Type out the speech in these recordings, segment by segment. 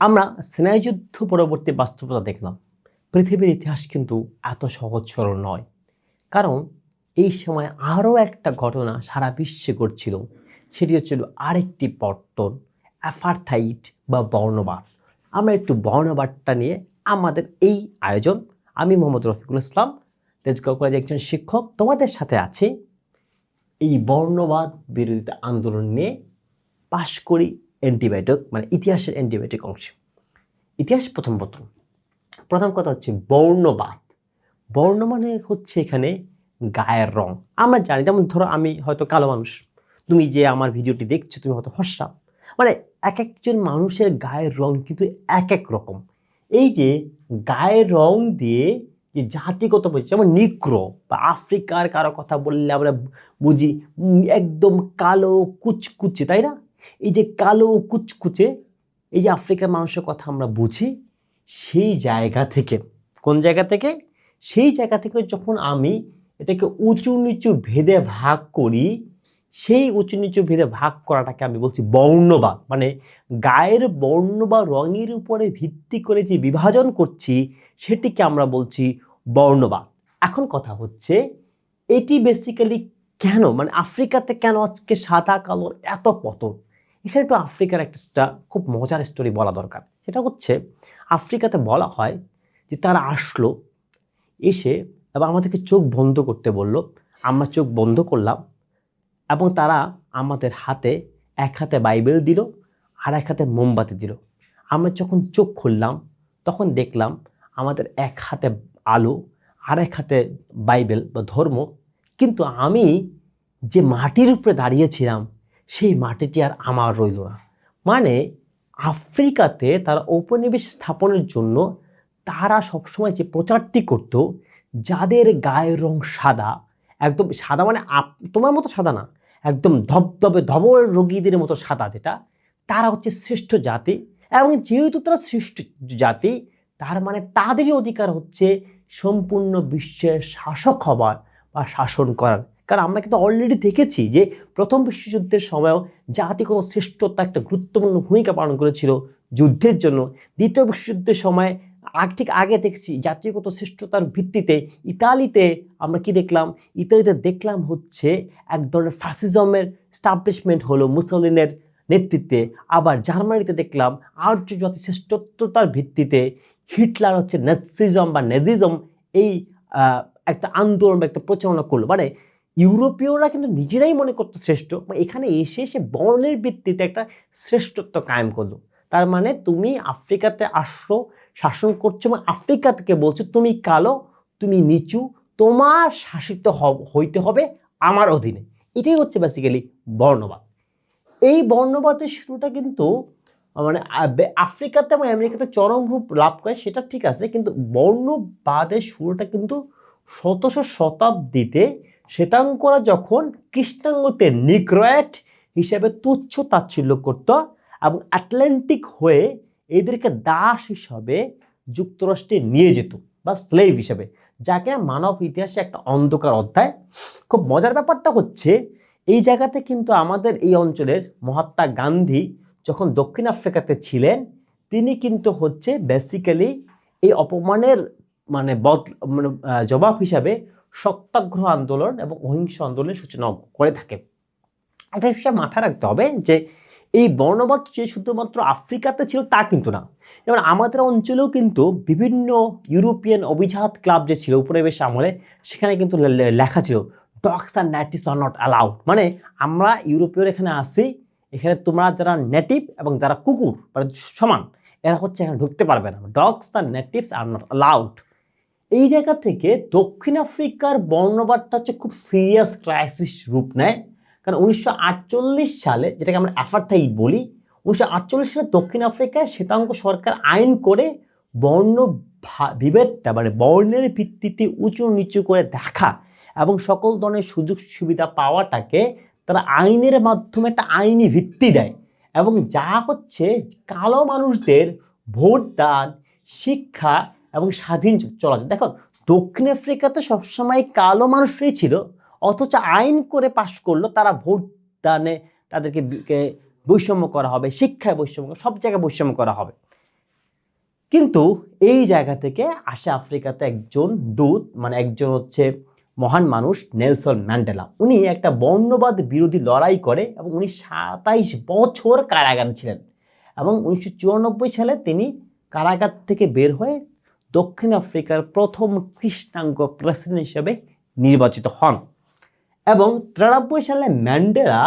আমরা স্নায়ুযুদ্ধ পরবর্তী বাস্তবতা দেখলাম। পৃথিবীর ইতিহাস কিন্তু এত সহজ সরল নয়, কারণ এই সময় আরও একটা ঘটনা সারা বিশ্বে ঘটছিল। সেটি হচ্ছিল আরেকটি পত্তন, অ্যাপারথাইড বা বর্ণবাদ। আমরা একটু বর্ণবাদটা নিয়ে আমাদের এই আয়োজন। আমি মোহাম্মদ রফিকুল ইসলাম, তেজগাঁও কলেজের একজন শিক্ষক, তোমাদের সাথে আছি এই বর্ণবাদ বিরোধিতা আন্দোলন নিয়ে পাশ করি অ্যান্টিবায়োটিক, মানে ইতিহাসের অ্যান্টিবায়োটিক অংশে। ইতিহাস প্রথম কথা হচ্ছে বর্ণবাদ। বর্ণ মানে হচ্ছে এখানে গায়ের রং। আমরা জানি, যেমন ধরো আমি হয়তো কালো মানুষ, তুমি যে আমার ভিডিওটি দেখছো তুমি হয়তো ফর্সা। মানে এক একজন মানুষের গায়ের রং কিন্তু এক এক রকম। এই যে গায়ের রং দিয়ে যে জাতিগত পরিচয়, যেমন নিগ্রো বা আফ্রিকার কারো কথা বললে আমরা বুঝি একদম কালো কুচকুচে, তাই না? এই যে কালো কুচকুচে, এই যে আফ্রিকার মানুষের কথা আমরা বুঝি, সেই জায়গা থেকে, কোন জায়গা থেকে? সেই জায়গা থেকে যখন আমি এটাকে উঁচু নিচু ভেদে ভাগ করি, সেই উঁচু নিচু ভেদে ভাগ করাটাকে আমি বলছি বর্ণবাদ। মানে গায়ের বর্ণ বা রঙের উপরে ভিত্তি করে যে বিভাজন করছি সেটিকে আমরা বলছি বর্ণবাদ। এখন কথা হচ্ছে এটি বেসিক্যালি কেন, মানে আফ্রিকাতে কেন আজকে সাদা কালোর এত পতন? এখানে একটু আফ্রিকার একটা খুব মজার স্টোরি বলা দরকার। সেটা হচ্ছে আফ্রিকাতে বলা হয় যে তারা আসলো, এসে এবং আমাদেরকে চোখ বন্ধ করতে বলল। আমরা চোখ বন্ধ করলাম এবং তারা আমাদের হাতে, এক হাতে বাইবেল দিল আর এক হাতে মোমবাতি দিল। আমরা যখন চোখ খুললাম তখন দেখলাম আমাদের এক হাতে আলো আর এক হাতে বাইবেল বা ধর্ম, কিন্তু আমি যে মাটির উপরে দাঁড়িয়েছিলাম সেই মাটিটি আর আমার রইল না। মানে আফ্রিকাতে তারা উপনিবেশ স্থাপনের জন্য তারা সবসময় যে প্রচারটি করত, যাদের গায়ের রং সাদা, একদম সাদা মানে তোমার মতো সাদা না, একদম ধবধবে ধবল রোগীদের মতো সাদা, যেটা তারা হচ্ছে শ্রেষ্ঠ জাতি। এবং যেহেতু তারা শ্রেষ্ঠ জাতি, তার মানে তাদেরই অধিকার হচ্ছে সম্পূর্ণ বিশ্বের শাসক হবার বা শাসন করার। কারণ আমরা কিন্তু অলরেডি দেখেছি যে প্রথম বিশ্বযুদ্ধের সময়ও জাতিগত শ্রেষ্ঠতা একটা গুরুত্বপূর্ণ ভূমিকা পালন করেছিল যুদ্ধের জন্য। দ্বিতীয় বিশ্বযুদ্ধের সময় ঠিক আগে দেখছি জাতিগত শ্রেষ্ঠতার ভিত্তিতে ইতালিতে আমরা কি দেখলাম? ইতালিতে দেখলাম হচ্ছে এক ধরনের ফ্যাসিজমের স্টাবলিশমেন্ট হলো মুসলিনের নেতৃত্বে। আবার জার্মানিতে দেখলাম আর্য জাতি শ্রেষ্ঠতার ভিত্তিতে হিটলার হচ্ছে নেৎসিজম বা নেজিজম এই একটা আন্দোলন বা একটা প্রচারণা করলো। মানে ইউরোপীয়রা কিন্তু নিজেরাই মনে করতো শ্রেষ্ঠ, এখানে এসে সে বর্ণের ভিত্তিতে একটা শ্রেষ্ঠত্ব কায়েম করলো। তার মানে তুমি আফ্রিকাতে আসছো, শাসন করছো এবং আফ্রিকা থেকে বলছো তুমি কালো, তুমি নিচু, তোমার শাসিত হইতে হবে আমার অধীনে। এটাই হচ্ছে বেসিক্যালি বর্ণবাদ। এই বর্ণবাদের শুরুটা কিন্তু মানে আফ্রিকাতে এবং আমেরিকাতে চরম রূপ লাভ করে, সেটা ঠিক আছে, কিন্তু বর্ণবাদের শুরুটা কিন্তু 1700 শতাব্দীতে শ্বেতাঙ্গরা যখন কৃষ্ণাঙ্গতে নিগ্রয়েট হিসেবে তুচ্ছ তাচ্ছিল্য করত এবং আটলান্টিক হয়ে এদেরকে দাস হিসাবে যুক্তরাষ্ট্রে নিয়ে যেত বা স্লেভ হিসেবে, যাকে মানব ইতিহাসে একটা অন্ধকার অধ্যায়। খুব মজার ব্যাপারটা হচ্ছে এই জায়গাতে কিন্তু আমাদের এই অঞ্চলের মহাত্মা গান্ধী যখন দক্ষিণ আফ্রিকাতে ছিলেন, তিনি কিন্তু হচ্ছে বেসিক্যালি এই অপমানের মানে জবাব হিসাবে সত্যাগ্রহ আন্দোলন এবং অহিংস আন্দোলনের সূচনা করে থাকেন। একটা বিষয় মাথায় রাখতে হবে যে এই বর্ণবাদ যে শুধুমাত্র আফ্রিকাতে ছিল তা কিন্তু না। যেমন আমাদের অঞ্চলেও কিন্তু বিভিন্ন ইউরোপিয়ান অভিজাত ক্লাব যে ছিল উপনিবেশ আমলে, সেখানে কিন্তু লেখা ছিল dogs and natives are not allowed. মানে আমরা ইউরোপীয় এখানে আসি, এখানে তোমরা যারা নেটিভ এবং যারা কুকুর মানে সমান, এরা হচ্ছে এখানে ঢুকতে পারবে না। Dogs and natives are not allowed. এই জায়গা থেকে দক্ষিণ আফ্রিকার বর্ণবাদটা হচ্ছে খুব সিরিয়াস ক্রাইসিস রূপ নেয়। কারণ 1948 সালে, যেটাকে আমরা অ্যাপারথাইড বলি, 1948 সালে দক্ষিণ আফ্রিকায় শ্বেতাঙ্গ সরকার আইন করে বর্ণ বিভেদটা মানে বর্ণের ভিত্তিতে উঁচু নিচু করে দেখা এবং সকল ধরনের সুযোগ সুবিধা পাওয়াটাকে তারা আইনের মাধ্যমে একটা আইনি ভিত্তি দেয়, এবং যা হচ্ছে কালো মানুষদের ভোটদান, শিক্ষা এবং স্বাধীন চলাচল। দেখো দক্ষিণ আফ্রিকাতে সবসময় কালো মানুষরাই ছিল, অথচ আইন করে পাশ করলো তারা ভোট দানে তাদেরকে বৈষম্য করা হবে, শিক্ষায় বৈষম্য, সব জায়গায় বৈষম্য করা হবে। কিন্তু এই জায়গা থেকে আসে আফ্রিকাতে একজন দূত, মানে একজন হচ্ছে মহান মানুষ, নেলসন ম্যান্ডেলা। উনি একটা বর্ণবাদ বিরোধী লড়াই করে এবং উনি 27 বছর কারাগারে ছিলেন এবং 1994 সালে তিনি কারাগার থেকে বের হয়ে দক্ষিণ আফ্রিকার প্রথম কৃষ্ণাঙ্গ প্রেসিডেন্ট হিসেবে নির্বাচিত হন। এবং 93 সালে ম্যান্ডেলা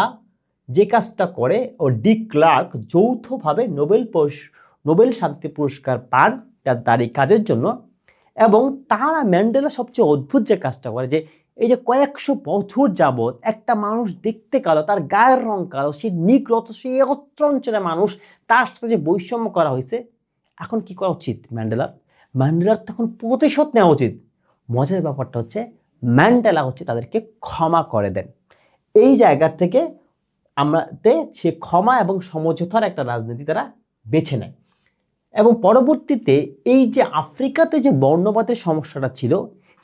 যে কাজটা করে ও ডি ক্লার্ক যৌথভাবে নোবেল শান্তি পুরস্কার পান তার এই কাজের জন্য। এবং তারা ম্যান্ডেলা সবচেয়ে অদ্ভুত যে কাজটা করে, যে এই যে কয়েকশো বছর যাবৎ একটা মানুষ দেখতে কালো, তার গায়ের রং কালো, সে নিগ্রত, সে অত্র অঞ্চলের মানুষ, তার সাথে যে বৈষম্য করা হয়েছে, এখন কি করা উচিত ম্যান্ডেলার তখন প্রতিশোধ নেওয়া উচিত। মজার ব্যাপারটা হচ্ছে ম্যান্ডেলা হচ্ছে তাদেরকে ক্ষমা করে দেন। এই জায়গা থেকে আমাদের সে ক্ষমা এবং সমঝোতার একটা রাজনীতি তারা বেছে নেয়। এবং পরবর্তীতে এই যে আফ্রিকাতে যে বর্ণবাদের সমস্যাটা ছিল,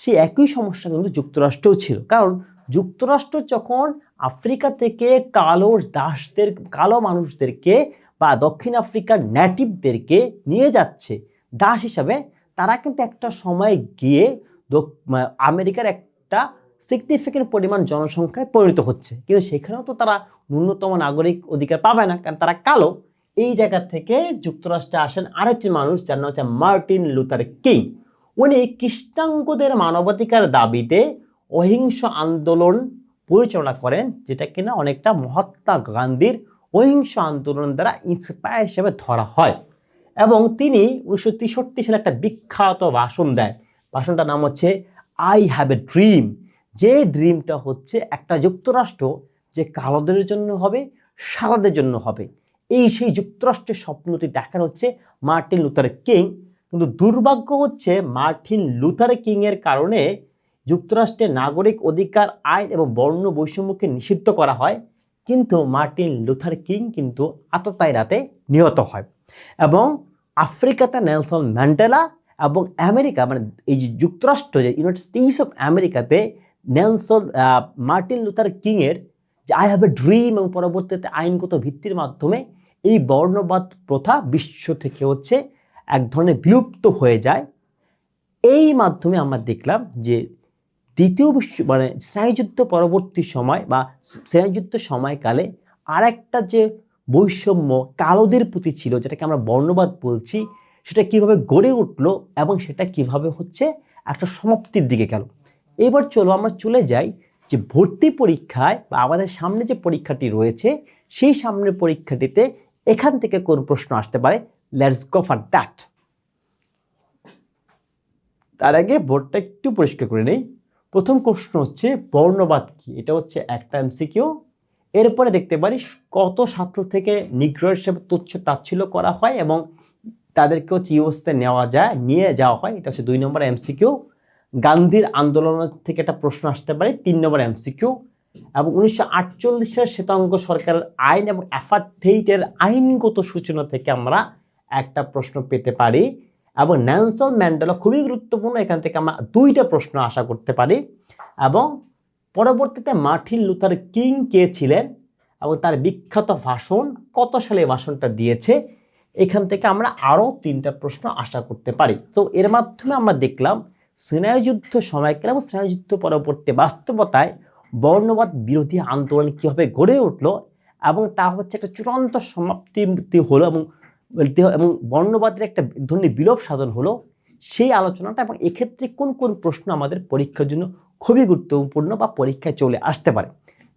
সেই একই সমস্যা কিন্তু যুক্তরাষ্ট্রেও ছিল। কারণ যুক্তরাষ্ট্র যখন আফ্রিকা থেকে কালো মানুষদেরকে বা দক্ষিণ আফ্রিকার নেটিভদেরকে নিয়ে যাচ্ছে দাস হিসাবে, তারা কিন্তু একটা সময় গিয়ে আমেরিকার একটা সিগনিফিকেন্ট পরিমাণ জনসংখ্যায় পরিণত হচ্ছে, কিন্তু সেখানেও তো তারা ন্যূনতম নাগরিক অধিকার পাবে না, কারণ তারা কালো। এই জায়গা থেকে যুক্তরাষ্ট্রে আসেন আরেকটি মানুষ, যার নাম হচ্ছে মার্টিন লুথার কিং। উনি খ্রিস্টানদের মানবাধিকার দাবিতে অহিংস আন্দোলন পরিচালনা করেন, যেটা কিনা অনেকটা মহাত্মা গান্ধীর অহিংস আন্দোলন দ্বারা ইন্সপায়ার হিসেবে ধরা হয়। এবং তিনি 1963 সালে একটা বিখ্যাত ভাষণ দেন। ভাষণটার নাম হচ্ছে আই হ্যাভ এ ড্রিম। যে ড্রিমটা হচ্ছে একটা যুক্তরাষ্ট্র যে কালোদের জন্য হবে, সাদাদের জন্য হবে। সেই যুক্তরাষ্ট্রের স্বপ্নটি দেখানো হচ্ছে মার্টিন লুথার কিং। কিন্তু দুর্ভাগ্য হচ্ছে মার্টিন লুথার কিং এর কারণে যুক্তরাষ্ট্রের নাগরিক অধিকার আইন এবং বর্ণ বৈষম্যকে নিষিদ্ধ করা হয়, কিন্তু মার্টিন লুথার কিং কিন্তু আততায়ী রাতে নিহত হয়। এবং আফ্রিকাতে নেলসন ম্যান্ডেলা এবং আমেরিকা, মানে এই যে যুক্তরাষ্ট্র, যে ইউনাইটেড স্টেটস অফ আমেরিকাতে মার্টিন লুথার কিং এর যে আই হ্যাভ এ ড্রিম এবং পরবর্তীতে আইনগত ভিত্তির মাধ্যমে এই বর্ণবাদ প্রথা বিশ্ব থেকে হচ্ছে এক ধরনের বিলুপ্ত হয়ে যায়। এই মাধ্যমে আমরা দেখলাম যে দ্বিতীয় মানে স্নায়ুযুদ্ধ পরবর্তী সময় বা স্নায়ুযুদ্ধ সময়কালে আরেকটা যে বৈষম্য কালোদের প্রতি ছিল, যেটাকে আমরা বর্ণবাদ বলছি, সেটা কিভাবে গড়ে উঠলো এবং সেটা কিভাবে হচ্ছে একটা সমাপ্তির দিকে গেল। এবার আমরা চলে যাই যে ভর্তি পরীক্ষায় বা আমাদের সামনে যে পরীক্ষাটি রয়েছে, সেই সামনের পরীক্ষাটিতে এখান থেকে কোন প্রশ্ন আসতে পারে। Let's go for that. তার আগে বোর্ডটা একটু পরিষ্কার করে নেই। প্রথম প্রশ্ন হচ্ছে বর্ণবাদ কি, এটা হচ্ছে একটা এমসিকিউ। এরপরে দেখতে পারি কত ছাত্র থেকে নিগ্রো হিসেবে তুচ্ছ তাচ্ছিল্য করা হয় এবং তাদেরকে হচ্ছে ইউএসতে নিয়ে যাওয়া হয়, এটা হচ্ছে 2 নম্বর এমসিকিউ। গান্ধীর আন্দোলনের থেকে একটা প্রশ্ন আসতে পারে, 3 নম্বর এমসিকিউ। এবং 1948 সালের শ্বেতাঙ্গ সরকারের আইন এবং অ্যাপার্থাইডের আইনগত সূচনা থেকে আমরা একটা প্রশ্ন পেতে পারি। এবং নেলসন ম্যান্ডেলা খুবই গুরুত্বপূর্ণ, এখান থেকে আমরা 2টা প্রশ্ন আশা করতে পারি। এবং পরবর্তীতে মার্টিন লুথার কিং কে ছিলেন এবং তার বিখ্যাত ভাষণ, কত সালে ভাষণটা দিয়েছে, এখান থেকে আমরা আরও 3টা প্রশ্ন আশা করতে পারি। তো এর মাধ্যমে আমরা দেখলাম স্নায়ুযুদ্ধ সময়কাল এবং স্নায়ুযুদ্ধ পরবর্তী বাস্তবতায় বর্ণবাদ বিরোধী আন্দোলন কীভাবে গড়ে উঠলো এবং তা হচ্ছে একটা চূড়ান্ত সমাপ্তি হলো এবং বর্ণবাদের একটা ধরনের বিলোপ সাধন হলো, সেই আলোচনাটা। এবং এক্ষেত্রে কোন কোন প্রশ্ন আমাদের পরীক্ষার জন্য খুবই গুরুত্বপূর্ণ বা পরীক্ষায় চলে আসতে পারে।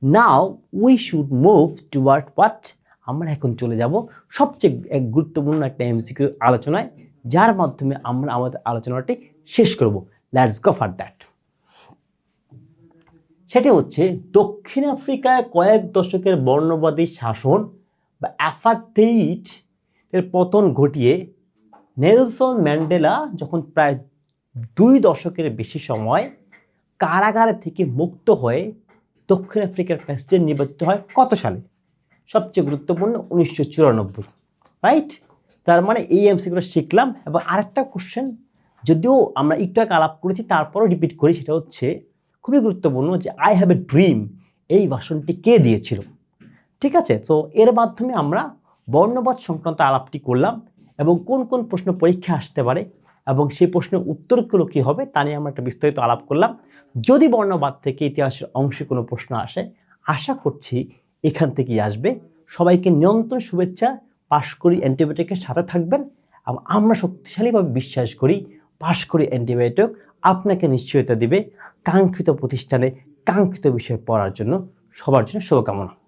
Now we should move toward what. আমরা এখন চলে যাব সবচেয়ে গুরুত্বপূর্ণ একটা এমসিকিউ আলোচনায়, যার মাধ্যমে আমরা আমাদের আলোচনাটি শেষ করব। Let's go for that. সেটি হচ্ছে দক্ষিণ আফ্রিকায় কয়েক দশকের বর্ণবাদী শাসন বা অ্যাপার্থাইড এর পতন ঘটিয়ে নেলসন ম্যান্ডেলা যখন প্রায় 2 দশকের বেশি সময় কারাগার থেকে মুক্ত হয়ে দক্ষিণ আফ্রিকার প্রেসিডেন্ট নির্বাচিত হয় কত সালে? সবচেয়ে গুরুত্বপূর্ণ 1994, রাইট? তার মানে এই এমসিকিউটা শিখলাম। এবং আরেকটা কোশ্চেন, যদিও আমরা একটু আগে আলাপ করেছি তারপরও রিপিট করি, সেটা হচ্ছে খুবই গুরুত্বপূর্ণ যে আই হ্যাভ এ ড্রিম এই ভাষণটি কে দিয়েছিল? ঠিক আছে, তো এর মাধ্যমে আমরা বর্ণবাদ সংক্রান্ত আলাপটি করলাম এবং কোন কোন প্রশ্ন পরীক্ষা আসতে পারে এবং সেই প্রশ্নের উত্তরগুলো কী হবে তা নিয়ে আমরা একটা বিস্তারিত আলাপ করলাম। যদি বর্ণবাদ থেকে ইতিহাসের অংশে কোনো প্রশ্ন আসে, আশা করছি এখান থেকেই আসবে। সবাইকে নিয়ন্ত্রণ শুভেচ্ছা। পাশ করি অ্যান্টিবায়োটিকের সাথে থাকবেন এবং আমরা শক্তিশালীভাবে বিশ্বাস করি পাশ করি অ্যান্টিবায়োটিক আপনাকে নিশ্চয়তা দিবে কাঙ্ক্ষিত প্রতিষ্ঠানে কাঙ্ক্ষিত বিষয় পড়ার জন্য। সবার জন্য শুভকামনা।